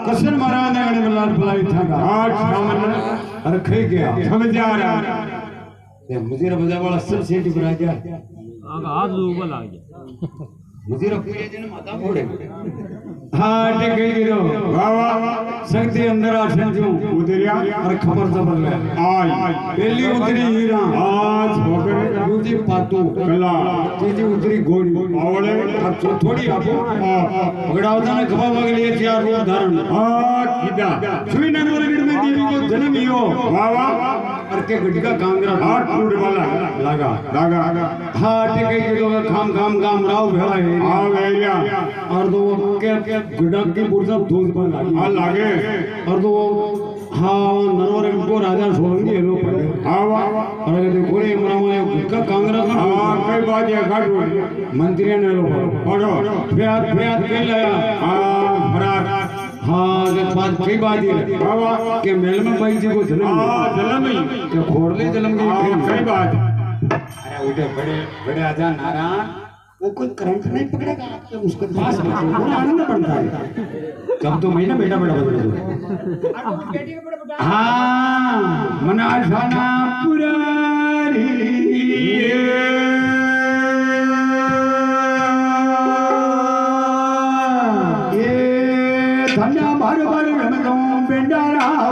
कसन महाराज ने गणे बल्लार बुलाई था आज सामने रखे गया समझ आ रहा ये मुझे बजा वाला सब सेठी बना गया आगा हाथ ऊपर लग गया मुझे पूरे दिन माता फोड़े हां ठीक है गिरो वाह वाह शक्ति अंदर आसन जो उतरिया और खबर जबर ले आज पहली उतरी हीरा आज होकर दूसरी पातू कला तीसरी उतरी घोड़ी आवड़े और चौथी आपो पकड़ावता ने खबा भाग लिए चार रूप धारण हां कीदा श्रीनगर में देवी को जन्म हियो वाह वाह और के गड्डी का कांगरा हाथ टूट वाला लगा लगा हां ठीक है गिरो खाम खाम काम राव भेड़ा है आ गया और दो के गुडक की पुरसा धूल पर लगी हां लागे और तो हां नरवर को राजा सोलंकी हेलो पड़े हां वाह और अगर देखो रे मरामा का कांगरा का हां कई बात है घाट मंत्री ने लो पड़ो प्याद प्याद के लाया हां फरार हां के बाद कई बात है बाबा के मेल में भाई जी को जन्म हां जन्म ही के खोड़ले जन्म की कई बात अरे उठे बड़े बड़े आजा नारायण वो कोई करंट नहीं पकड़ेगा आपके उसके पास में वो आनंद बनता है जब तो महीना बेटा बेटा बदल हाँ मना जाना पुरानी ये धन्या भर भर रमो बेटा रहा